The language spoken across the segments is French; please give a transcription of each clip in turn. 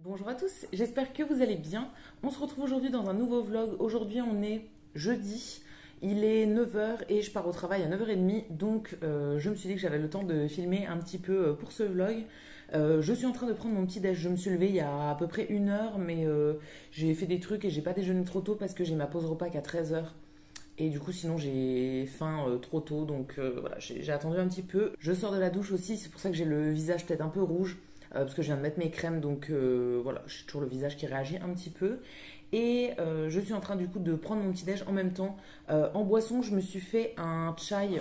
Bonjour à tous, j'espère que vous allez bien. On se retrouve aujourd'hui dans un nouveau vlog. Aujourd'hui on est jeudi, il est 9 heures et je pars au travail à 9h30. Donc je me suis dit que j'avais le temps de filmer un petit peu pour ce vlog. Je suis en train de prendre mon petit déj. Je me suis levée il y a à peu près une heure, mais j'ai fait des trucs et j'ai pas déjeuné trop tôt parce que j'ai ma pause repas qu'à 13 heures. Et du coup, sinon, j'ai faim trop tôt. Donc voilà, j'ai attendu un petit peu. Je sors de la douche aussi. C'est pour ça que j'ai le visage peut-être un peu rouge. Parce que je viens de mettre mes crèmes. Donc voilà, j'ai toujours le visage qui réagit un petit peu. Et je suis en train du coup de prendre mon petit déj en même temps. En boisson, je me suis fait un chai.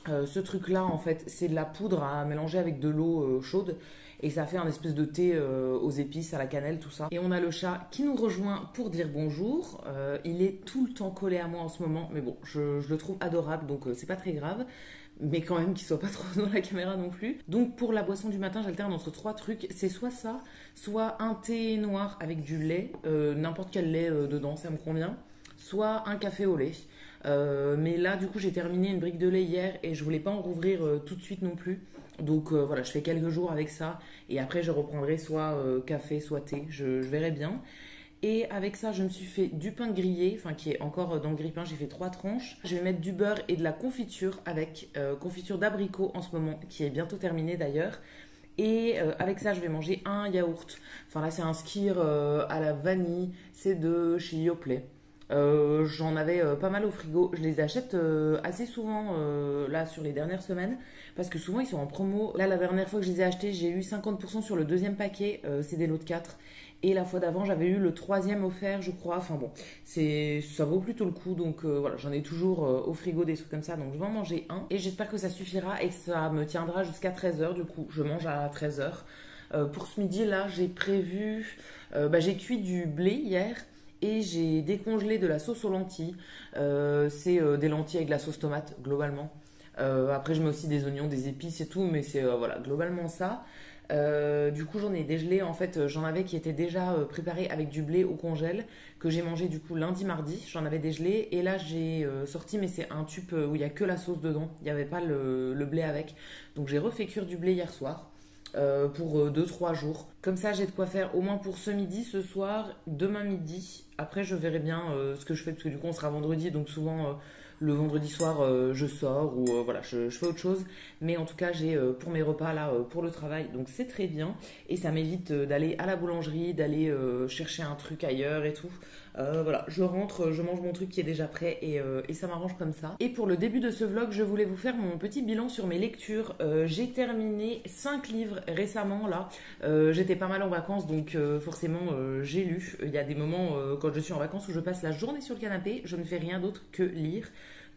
Ce truc-là, en fait, c'est de la poudre à mélanger avec de l'eau chaude. Et ça fait un espèce de thé aux épices, à la cannelle, tout ça. Et on a le chat qui nous rejoint pour dire bonjour. Il est tout le temps collé à moi en ce moment. Mais bon, je le trouve adorable, donc c'est pas très grave. Mais quand même qu'il soit pas trop dans la caméra non plus. Donc pour la boisson du matin, j'alterne entre trois trucs. C'est soit ça, soit un thé noir avec du lait. N'importe quel lait dedans, ça me convient. Soit un café au lait. Mais là, du coup, j'ai terminé une brique de lait hier et je voulais pas en rouvrir tout de suite non plus. Donc voilà, je fais quelques jours avec ça et après je reprendrai soit café, soit thé, je verrai bien. Et avec ça, je me suis fait du pain grillé, enfin qui est encore dans le grille-pain, j'ai fait 3 tranches. Je vais mettre du beurre et de la confiture avec confiture d'abricot en ce moment, qui est bientôt terminée d'ailleurs. Et avec ça, je vais manger un yaourt. Enfin là, c'est un skyr à la vanille, c'est de chez Yoplait. J'en avais pas mal au frigo. Je les achète assez souvent là sur les dernières semaines parce que souvent ils sont en promo. Là, la dernière fois que je les ai achetés, j'ai eu 50% sur le deuxième paquet. C'est des lots de 4. Et la fois d'avant, j'avais eu le troisième offert, je crois. Enfin bon, ça vaut plutôt le coup. Donc voilà, j'en ai toujours au frigo des trucs comme ça. Donc je vais en manger un. Et j'espère que ça suffira et que ça me tiendra jusqu'à 13 heures. Du coup, je mange à 13 heures. Pour ce midi, là, j'ai prévu. J'ai cuit du blé hier. Et j'ai décongelé de la sauce aux lentilles. C'est des lentilles avec de la sauce tomate, globalement. Après, je mets aussi des oignons, des épices et tout, mais c'est voilà, globalement ça. Du coup, j'en ai dégelé. En fait, j'en avais qui étaient déjà préparés avec du blé au congèle, que j'ai mangé du coup lundi, mardi. J'en avais dégelé. Et là, j'ai sorti, mais c'est un tube où il n'y a que la sauce dedans. Il n'y avait pas le blé avec. Donc, j'ai refait cuire du blé hier soir. Pour 2-3 jours. Comme ça, j'ai de quoi faire au moins pour ce midi, ce soir, demain midi. Après, je verrai bien ce que je fais, parce que du coup, on sera vendredi, donc souvent, le vendredi soir, je sors ou voilà, je fais autre chose. Mais en tout cas, j'ai pour mes repas là, pour le travail, donc c'est très bien. Et ça m'évite d'aller à la boulangerie, d'aller chercher un truc ailleurs et tout. Voilà, je rentre, je mange mon truc qui est déjà prêt et ça m'arrange comme ça. Et pour le début de ce vlog, je voulais vous faire mon petit bilan sur mes lectures. J'ai terminé 5 livres récemment là. J'étais pas mal en vacances donc forcément j'ai lu. Il y a des moments quand je suis en vacances où je passe la journée sur le canapé, je ne fais rien d'autre que lire.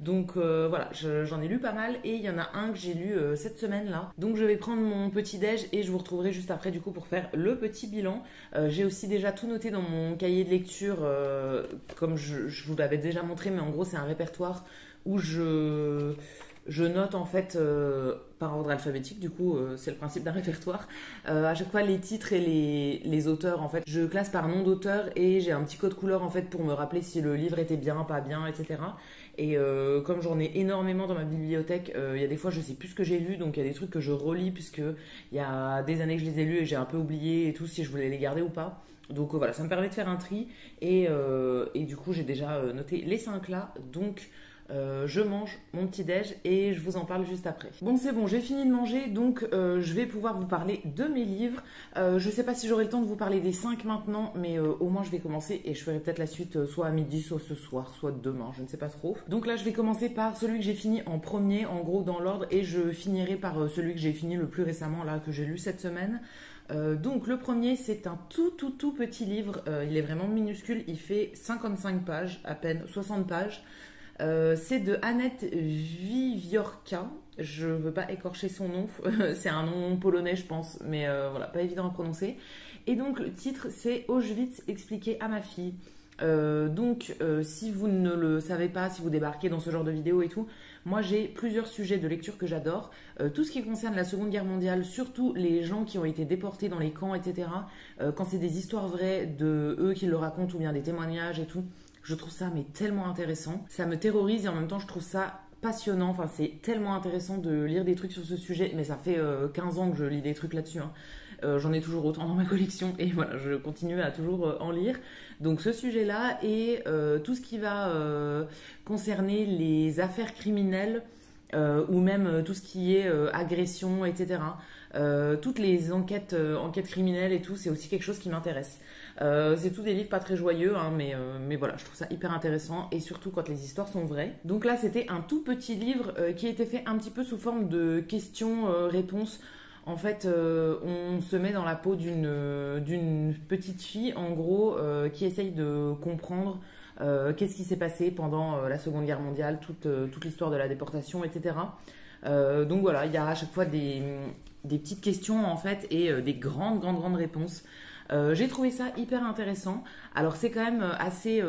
Donc voilà, j'en ai lu pas mal et il y en a un que j'ai lu cette semaine là. Donc je vais prendre mon petit déj et je vous retrouverai juste après du coup pour faire le petit bilan. J'ai aussi déjà tout noté dans mon cahier de lecture comme je vous l'avais déjà montré, mais en gros c'est un répertoire où je note en fait par ordre alphabétique, du coup c'est le principe d'un répertoire. À chaque fois les titres et les auteurs en fait, je classe par nom d'auteur et j'ai un petit code couleur en fait pour me rappeler si le livre était bien, pas bien, etc. Et comme j'en ai énormément dans ma bibliothèque, il y a des fois je sais plus ce que j'ai lu, donc il y a des trucs que je relis puisque il y a des années que je les ai lus et j'ai un peu oublié et tout si je voulais les garder ou pas. Donc voilà, ça me permet de faire un tri et du coup j'ai déjà noté les 5 là, donc je mange mon petit déj et je vous en parle juste après. Bon c'est bon, j'ai fini de manger donc je vais pouvoir vous parler de mes livres. Je sais pas si j'aurai le temps de vous parler des 5 maintenant, mais au moins je vais commencer et je ferai peut-être la suite soit à midi, soit ce soir, soit demain, je ne sais pas trop. Donc là je vais commencer par celui que j'ai fini en premier, en gros dans l'ordre, et je finirai par celui que j'ai fini le plus récemment là, que j'ai lu cette semaine. Donc le premier c'est un tout petit livre, il est vraiment minuscule, il fait 55 pages, à peine 60 pages. C'est de Annette Wiwiorka. Je veux pas écorcher son nom, c'est un nom polonais je pense, mais voilà, pas évident à prononcer. Et donc le titre c'est Auschwitz expliqué à ma fille. Si vous ne le savez pas, si vous débarquez dans ce genre de vidéo et tout, moi j'ai plusieurs sujets de lecture que j'adore. Tout ce qui concerne la Seconde Guerre mondiale, surtout les gens qui ont été déportés dans les camps, etc. Quand c'est des histoires vraies de eux qui le racontent ou bien des témoignages et tout, je trouve ça mais tellement intéressant. Ça me terrorise et en même temps je trouve ça passionnant, enfin c'est tellement intéressant de lire des trucs sur ce sujet, mais ça fait 15 ans que je lis des trucs là-dessus, hein. J'en ai toujours autant dans ma collection et voilà, je continue à toujours en lire. Donc ce sujet-là et tout ce qui va concerner les affaires criminelles ou même tout ce qui est agression, etc. Toutes les enquêtes criminelles et tout, c'est aussi quelque chose qui m'intéresse. C'est tous des livres pas très joyeux, hein, mais voilà, je trouve ça hyper intéressant et surtout quand les histoires sont vraies. Donc là, c'était un tout petit livre qui était fait un petit peu sous forme de questions-réponses. En fait, on se met dans la peau d'une petite fille, en gros, qui essaye de comprendre qu'est-ce qui s'est passé pendant la Seconde Guerre mondiale, toute l'histoire de la déportation, etc. Donc voilà, il y a à chaque fois des petites questions en fait et des grandes réponses. J'ai trouvé ça hyper intéressant. Alors c'est quand même assez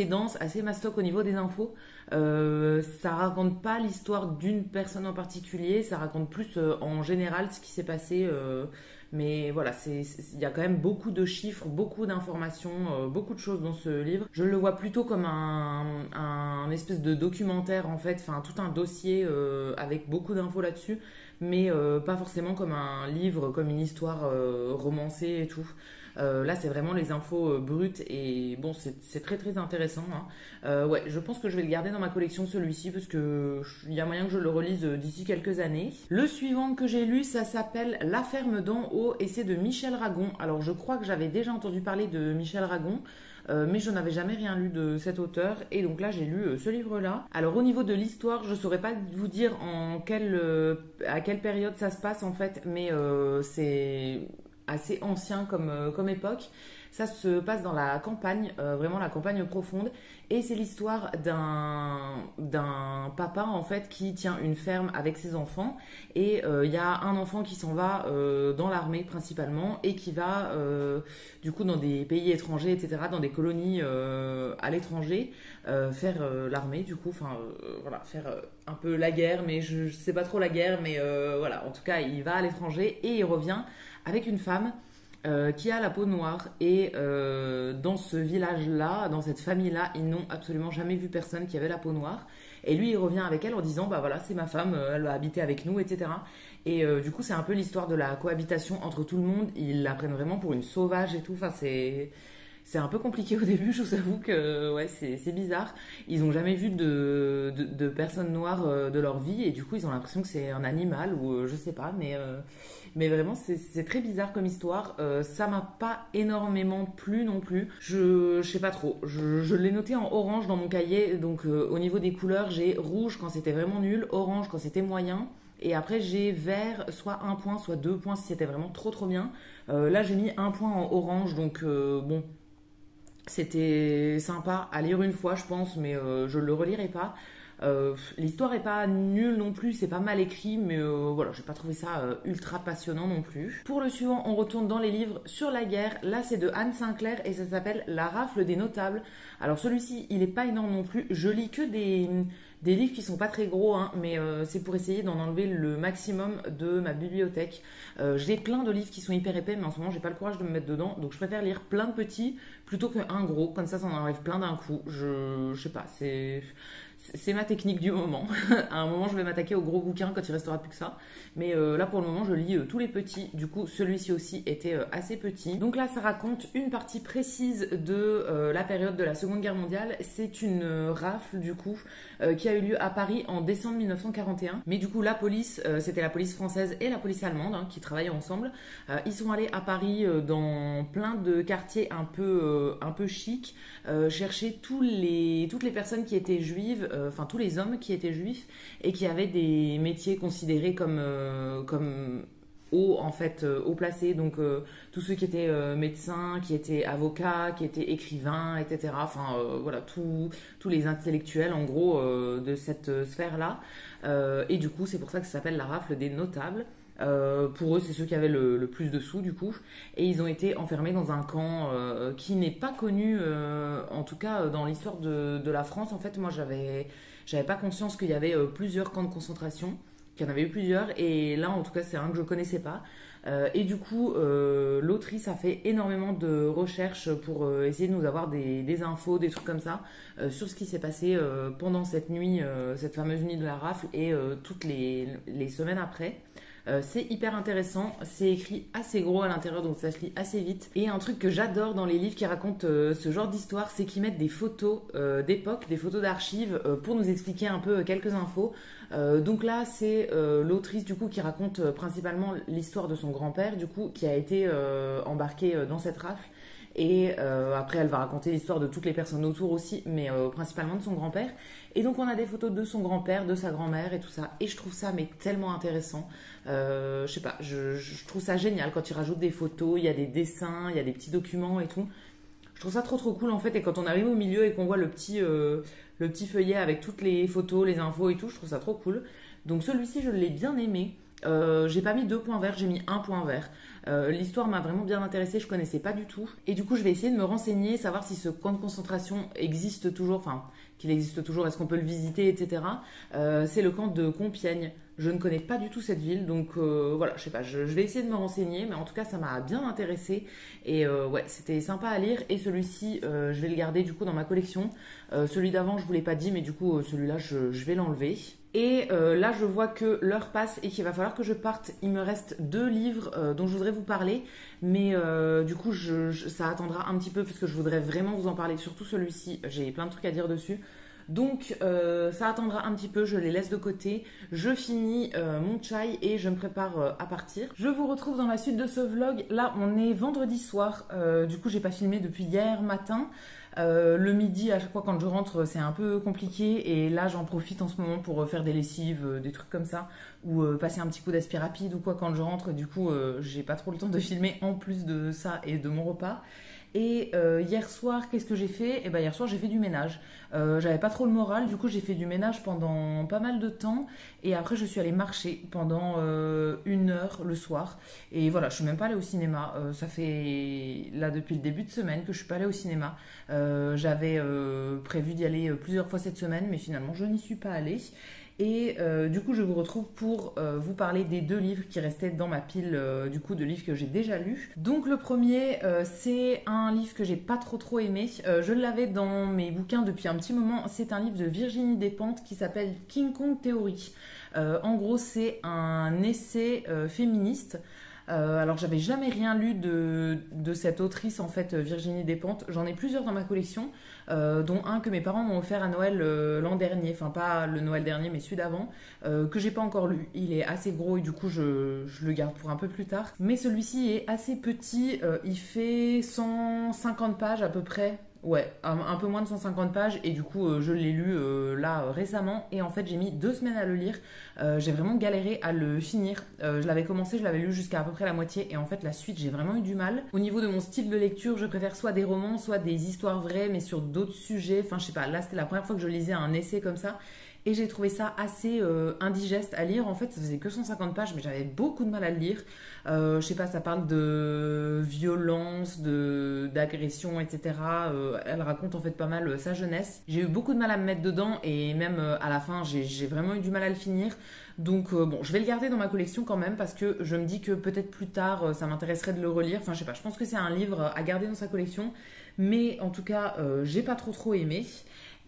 dense, assez mastoc au niveau des infos. Ça raconte pas l'histoire d'une personne en particulier, ça raconte plus en général ce qui s'est passé. Mais voilà, il y a quand même beaucoup de chiffres, beaucoup d'informations, beaucoup de choses dans ce livre. Je le vois plutôt comme un espèce de documentaire en fait, enfin tout un dossier avec beaucoup d'infos là-dessus, mais pas forcément comme un livre, comme une histoire romancée et tout. Là, c'est vraiment les infos brutes et bon, c'est très intéressant, hein. Ouais, je pense que je vais le garder dans ma collection celui-ci parce que il y a moyen que je le relise d'ici quelques années. Le suivant que j'ai lu, ça s'appelle La ferme d'en haut et c'est de Michel Ragon. Alors, je crois que j'avais déjà entendu parler de Michel Ragon. Mais je n'avais jamais rien lu de cet auteur et donc là j'ai lu ce livre-là. Alors au niveau de l'histoire, je saurais pas vous dire à quelle période ça se passe en fait, mais c'est assez ancien comme époque. Ça se passe dans la campagne, vraiment la campagne profonde. Et c'est l'histoire d'un papa en fait qui tient une ferme avec ses enfants. Et il y a un enfant qui s'en va dans l'armée principalement et qui va du coup dans des pays étrangers, etc., dans des colonies à l'étranger, faire l'armée du coup, enfin voilà, faire un peu la guerre, mais je sais pas trop la guerre, mais voilà, en tout cas il va à l'étranger et il revient avec une femme qui a la peau noire et dans ce village-là, dans cette famille-là, ils n'ont absolument jamais vu personne qui avait la peau noire. Et lui, il revient avec elle en disant, bah voilà, c'est ma femme, elle va habiter avec nous, etc. Et du coup, c'est un peu l'histoire de la cohabitation entre tout le monde. Ils la prennent vraiment pour une sauvage et tout. Enfin, c'est un peu compliqué au début, je vous avoue que ouais, c'est bizarre. Ils n'ont jamais vu de personnes noires de leur vie et du coup ils ont l'impression que c'est un animal ou je sais pas, mais vraiment c'est très bizarre comme histoire. Ça m'a pas énormément plu non plus. Je sais pas trop. Je l'ai noté en orange dans mon cahier, donc au niveau des couleurs, j'ai rouge quand c'était vraiment nul, orange quand c'était moyen. Et après j'ai vert, soit 1 point, soit 2 points si c'était vraiment trop bien. Là j'ai mis 1 point en orange, donc bon, c'était sympa à lire une fois, je pense, mais je le relirai pas. L'histoire est pas nulle non plus, c'est pas mal écrit, mais voilà, j'ai pas trouvé ça ultra passionnant non plus. Pour le suivant, on retourne dans les livres sur la guerre. Là, c'est de Anne Sinclair et ça s'appelle La rafle des notables. Alors celui-ci, il est pas énorme non plus. Je lis que des livres qui sont pas très gros, hein, mais c'est pour essayer d'en enlever le maximum de ma bibliothèque. J'ai plein de livres qui sont hyper épais, mais en ce moment j'ai pas le courage de me mettre dedans, donc je préfère lire plein de petits plutôt qu'un gros, comme ça en enlève plein d'un coup. Je sais pas, c'est ma technique du moment. À un moment, je vais m'attaquer aux gros bouquins quand il restera plus que ça. Mais là, pour le moment, je lis tous les petits. Du coup, celui-ci aussi était assez petit. Donc là, ça raconte une partie précise de la période de la Seconde Guerre mondiale. C'est une rafle, du coup, qui a eu lieu à Paris en décembre 1941. Mais du coup, la police, c'était la police française et la police allemande hein, qui travaillaient ensemble. Ils sont allés à Paris dans plein de quartiers un peu chics, chercher toutes les personnes qui étaient juives, enfin tous les hommes qui étaient juifs et qui avaient des métiers considérés comme haut en fait, haut placés, donc tous ceux qui étaient médecins, qui étaient avocats, qui étaient écrivains, etc. Enfin voilà, tous les intellectuels en gros de cette sphère-là. Et du coup, c'est pour ça que ça s'appelle la rafle des notables. Pour eux, c'est ceux qui avaient le plus de sous du coup, et ils ont été enfermés dans un camp qui n'est pas connu, en tout cas dans l'histoire de la France. En fait, moi, j'avais pas conscience qu'il y avait plusieurs camps de concentration, qu'il y en avait eu plusieurs, et là, en tout cas, c'est un que je connaissais pas. Et du coup, l'autrice a fait énormément de recherches pour essayer de nous avoir des infos, des trucs comme ça, sur ce qui s'est passé pendant cette nuit, cette fameuse nuit de la rafle et toutes les semaines après. C'est hyper intéressant, c'est écrit assez gros à l'intérieur donc ça se lit assez vite. Et un truc que j'adore dans les livres qui racontent ce genre d'histoire, c'est qu'ils mettent des photos d'époque, des photos d'archives pour nous expliquer un peu quelques infos. Donc là c'est l'autrice du coup qui raconte principalement l'histoire de son grand-père du coup qui a été embarqué dans cette rafle. Et après, elle va raconter l'histoire de toutes les personnes autour aussi, mais principalement de son grand-père. Et donc, on a des photos de son grand-père, de sa grand-mère et tout ça. Et je trouve ça mais tellement intéressant. Je sais pas, je trouve ça génial quand ils rajoutent des photos, il y a des dessins, il y a des petits documents et tout. Je trouve ça trop trop cool en fait. Et quand on arrive au milieu et qu'on voit le petit feuillet avec toutes les photos, les infos et tout, je trouve ça trop cool. Donc celui-ci, je l'ai bien aimé. J'ai pas mis 2 points verts, j'ai mis 1 point vert. L'histoire m'a vraiment bien intéressée, je connaissais pas du tout. Et du coup, je vais essayer de me renseigner, savoir si ce camp de concentration existe toujours, enfin, qu'il existe toujours, est-ce qu'on peut le visiter, etc. C'est le camp de Compiègne. Je ne connais pas du tout cette ville, donc voilà, je sais pas, je vais essayer de me renseigner, mais en tout cas, ça m'a bien intéressée. Et ouais, c'était sympa à lire. Et celui-ci, je vais le garder du coup dans ma collection. Celui d'avant, je vous l'ai pas dit, mais du coup, celui-là, je vais l'enlever. Et là, je vois que l'heure passe et qu'il va falloir que je parte. Il me reste 2 livres dont je voudrais vous parler. Mais du coup, ça attendra un petit peu parce que je voudrais vraiment vous en parler. Surtout celui-ci, j'ai plein de trucs à dire dessus. Donc ça attendra un petit peu, je les laisse de côté. Je finis mon chai et je me prépare à partir. Je vous retrouve dans la suite de ce vlog. Là, on est vendredi soir. Du coup, j'ai pas filmé depuis hier matin. Le midi, à chaque fois quand je rentre, c'est un peu compliqué et là j'en profite en ce moment pour faire des lessives, des trucs comme ça ou passer un petit coup d'aspi rapide ou quoi quand je rentre. Du coup, j'ai pas trop le temps de filmer en plus de ça et de mon repas. Et hier soir, qu'est-ce que j'ai fait? Eh ben, hier soir, j'ai fait du ménage. J'avais pas trop le moral, du coup, j'ai fait du ménage pendant pas mal de temps. Et après, je suis allée marcher pendant 1 heure le soir. Et voilà, je suis même pas allée au cinéma. Ça fait là depuis le début de semaine que je suis pas allée au cinéma. J'avais prévu d'y aller plusieurs fois cette semaine, mais finalement, je n'y suis pas allée. Et du coup, je vous retrouve pour vous parler des 2 livres qui restaient dans ma pile du coup de livres que j'ai déjà lus. Donc le premier, c'est un livre que j'ai pas trop aimé. Je l'avais dans mes bouquins depuis un petit moment. C'est un livre de Virginie Despentes qui s'appelle King Kong Theory. En gros, c'est un essai féministe. Alors j'avais jamais rien lu de cette autrice en fait Virginie Despentes. J'en ai plusieurs dans ma collection, dont un que mes parents m'ont offert à Noël l'an dernier, enfin pas le Noël dernier mais celui d'avant, que j'ai pas encore lu. Il est assez gros et du coup je le garde pour un peu plus tard. Mais celui-ci est assez petit, il fait 150 pages à peu près. Ouais, un peu moins de 150 pages et du coup je l'ai lu là récemment et en fait j'ai mis 2 semaines à le lire. J'ai vraiment galéré à le finir. Je l'avais commencé, je l'avais lu jusqu'à à peu près la moitié et en fait la suite j'ai vraiment eu du mal. Au niveau de mon style de lecture, je préfère soit des romans, soit des histoires vraies mais sur d'autres sujets. Enfin je sais pas, là c'était la première fois que je lisais un essai comme ça. Et j'ai trouvé ça assez indigeste à lire. En fait, ça faisait que 150 pages, mais j'avais beaucoup de mal à le lire. Je sais pas, ça parle de violence, d'agression, etc. Elle raconte en fait pas mal sa jeunesse. J'ai eu beaucoup de mal à me mettre dedans et même à la fin, j'ai vraiment eu du mal à le finir. Donc bon, je vais le garder dans ma collection quand même parce que je me dis que peut-être plus tard, ça m'intéresserait de le relire. Enfin, je sais pas, je pense que c'est un livre à garder dans sa collection. Mais en tout cas, j'ai pas trop aimé.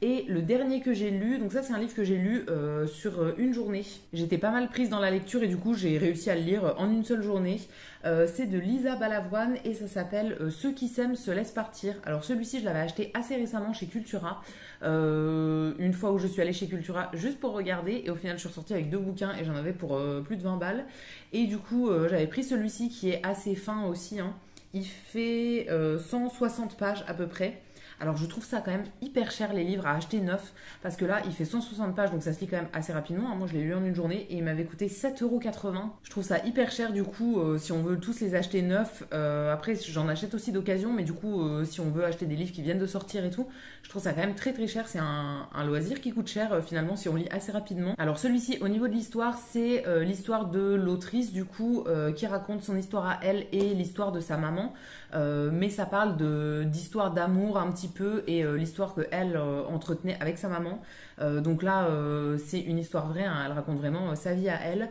Et le dernier que j'ai lu, donc ça c'est un livre que j'ai lu sur une journée. J'étais pas mal prise dans la lecture et du coup j'ai réussi à le lire en une seule journée. C'est de Lisa Balavoine et ça s'appelle Ceux qui s'aiment se laissent partir. Alors celui-ci je l'avais acheté assez récemment chez Cultura. Une fois où je suis allée chez Cultura juste pour regarder et au final je suis ressortie avec 2 bouquins et j'en avais pour plus de 20 balles. Et du coup j'avais pris celui-ci qui est assez fin aussi. Hein. Il fait 160 pages à peu près. Alors je trouve ça quand même hyper cher les livres à acheter neuf parce que là il fait 160 pages donc ça se lit quand même assez rapidement. Moi je l'ai lu en une journée et il m'avait coûté 7,80 €. Je trouve ça hyper cher du coup si on veut tous les acheter neufs. Après j'en achète aussi d'occasion mais du coup si on veut acheter des livres qui viennent de sortir et tout, je trouve ça quand même très cher. C'est un loisir qui coûte cher finalement si on lit assez rapidement. Alors celui-ci au niveau de l'histoire c'est l'histoire de l'autrice du coup qui raconte son histoire à elle et l'histoire de sa maman. Mais ça parle d'histoire d'amour un petit petit peu et l'histoire qu'elle entretenait avec sa maman. Donc là, c'est une histoire vraie, hein, elle raconte vraiment sa vie à elle.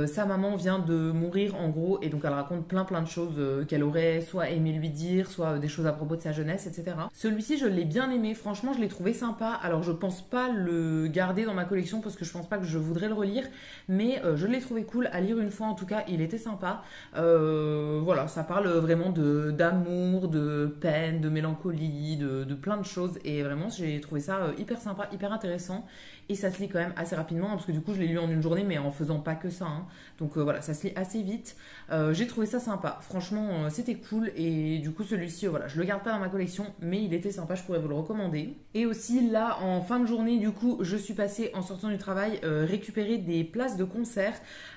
Sa maman vient de mourir en gros et donc elle raconte plein de choses qu'elle aurait soit aimé lui dire, soit des choses à propos de sa jeunesse, etc. Celui-ci, je l'ai bien aimé, franchement, je l'ai trouvé sympa. Alors, je pense pas le garder dans ma collection parce que je pense pas que je voudrais le relire, mais je l'ai trouvé cool à lire une fois en tout cas, il était sympa. Voilà, ça parle vraiment d'amour, de peine, de mélancolie, de plein de choses et vraiment, j'ai trouvé ça hyper sympa, hyper intéressant. Et ça se lit quand même assez rapidement, hein, parce que du coup je l'ai lu en une journée mais en faisant pas que ça, hein. Donc voilà, ça se lit assez vite. J'ai trouvé ça sympa, franchement c'était cool. Et du coup celui-ci, voilà, je le garde pas dans ma collection mais il était sympa, je pourrais vous le recommander. Et aussi là en fin de journée du coup je suis passée en sortant du travail récupérer des places de concert.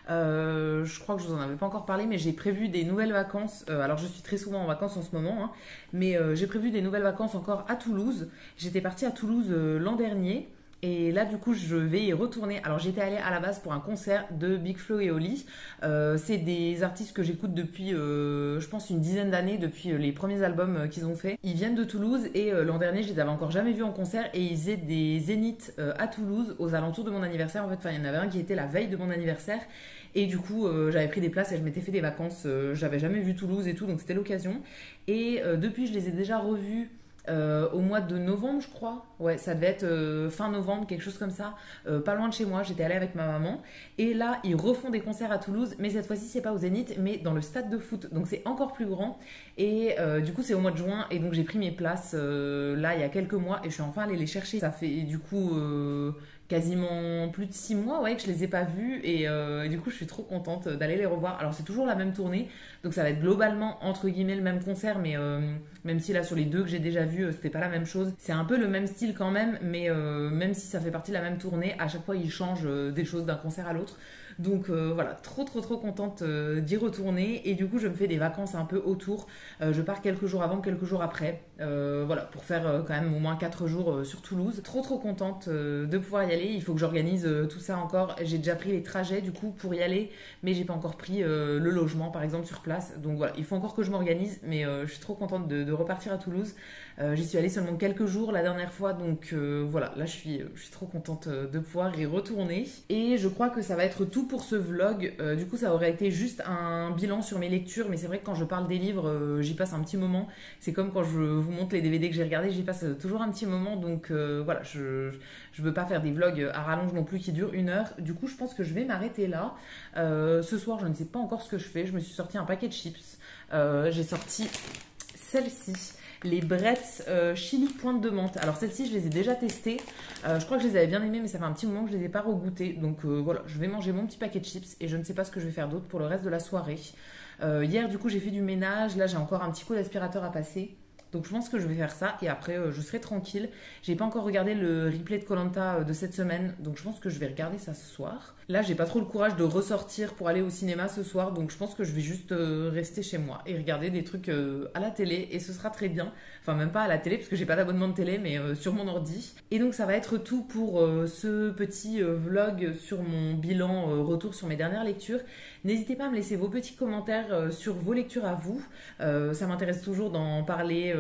Je crois que je vous en avais pas encore parlé mais j'ai prévu des nouvelles vacances. Alors je suis très souvent en vacances en ce moment, hein, mais j'ai prévu des nouvelles vacances encore à Toulouse. J'étais partie à Toulouse l'an dernier. Et là, du coup, je vais y retourner. Alors, j'étais allée à la base pour un concert de Big Flo et Oli. C'est des artistes que j'écoute depuis, je pense, une dizaine d'années, depuis les premiers albums qu'ils ont fait. Ils viennent de Toulouse et l'an dernier, je les avais encore jamais vus en concert et ils faisaient des zéniths à Toulouse aux alentours de mon anniversaire. En fait, il y en avait un qui était la veille de mon anniversaire. Et du coup, j'avais pris des places et je m'étais fait des vacances. J'avais jamais vu Toulouse et tout, donc c'était l'occasion. Et depuis, je les ai déjà revus. Au mois de novembre, je crois. Ouais, ça devait être fin novembre, quelque chose comme ça. Pas loin de chez moi, j'étais allée avec ma maman. Et là, ils refont des concerts à Toulouse, mais cette fois-ci, c'est pas au Zénith, mais dans le stade de foot. Donc c'est encore plus grand. Et du coup, c'est au mois de juin. Et donc j'ai pris mes places là, il y a quelques mois. Et je suis enfin allée les chercher. Ça fait du coup quasiment plus de 6 mois ouais, que je les ai pas vus. Et du coup, je suis trop contente d'aller les revoir. Alors c'est toujours la même tournée. Donc ça va être globalement, entre guillemets, le même concert. Mais même si là, sur les deux que j'ai déjà vus, c'était pas la même chose. C'est un peu le même style quand même, mais même si ça fait partie de la même tournée, à chaque fois ils changent des choses d'un concert à l'autre. Donc voilà, trop contente d'y retourner. Et du coup, je me fais des vacances un peu autour. Je pars quelques jours avant, quelques jours après. Voilà, pour faire quand même au moins 4 jours sur Toulouse. Trop contente de pouvoir y aller. Il faut que j'organise tout ça encore. J'ai déjà pris les trajets du coup pour y aller, mais j'ai pas encore pris le logement par exemple sur place. Donc voilà, il faut encore que je m'organise, mais je suis trop contente de repartir à Toulouse. J'y suis allée seulement quelques jours la dernière fois, donc voilà, là je suis trop contente de pouvoir y retourner. Et je crois que ça va être tout pour ce vlog. Du coup, ça aurait été juste un bilan sur mes lectures, mais c'est vrai que quand je parle des livres, j'y passe un petit moment. C'est comme quand je vous montre les DVD que j'ai regardés, j'y passe toujours un petit moment, donc voilà, je veux pas faire des vlogs à rallonge non plus qui durent 1 heure. Du coup, je pense que je vais m'arrêter là. Ce soir, je ne sais pas encore ce que je fais. Je me suis sorti un paquet de chips. J'ai sorti celle-ci. Les Bretz chili pointe de menthe. Alors celles-ci, je les ai déjà testées. Je crois que je les avais bien aimées, mais ça fait un petit moment que je ne les ai pas regoutées. Donc voilà, je vais manger mon petit paquet de chips et je ne sais pas ce que je vais faire d'autre pour le reste de la soirée. Hier, du coup, j'ai fait du ménage. Là, j'ai encore un petit coup d'aspirateur à passer. Donc je pense que je vais faire ça et après je serai tranquille. J'ai pas encore regardé le replay de koh de cette semaine, donc je pense que je vais regarder ça ce soir. Là j'ai pas trop le courage de ressortir pour aller au cinéma ce soir, donc je pense que je vais juste rester chez moi et regarder des trucs à la télé et ce sera très bien. Enfin même pas à la télé parce que j'ai pas d'abonnement de télé, mais sur mon ordi. Et donc ça va être tout pour ce petit vlog sur mon bilan retour sur mes dernières lectures. N'hésitez pas à me laisser vos petits commentaires sur vos lectures à vous. Ça m'intéresse toujours d'en parler,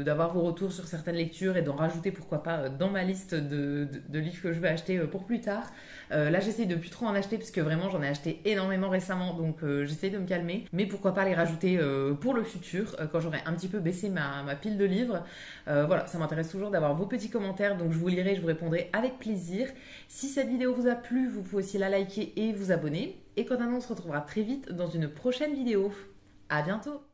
d'avoir vos retours sur certaines lectures et d'en rajouter pourquoi pas dans ma liste de livres que je vais acheter pour plus tard. Là j'essaye de plus trop en acheter parce que vraiment j'en ai acheté énormément récemment, donc j'essaye de me calmer. Mais pourquoi pas les rajouter pour le futur quand j'aurai un petit peu baissé ma pile de livres. Voilà, ça m'intéresse toujours d'avoir vos petits commentaires, donc je vous lirai, je vous répondrai avec plaisir. Si cette vidéo vous a plu, vous pouvez aussi la liker et vous abonner. Et quant à nous, on se retrouvera très vite dans une prochaine vidéo. À bientôt!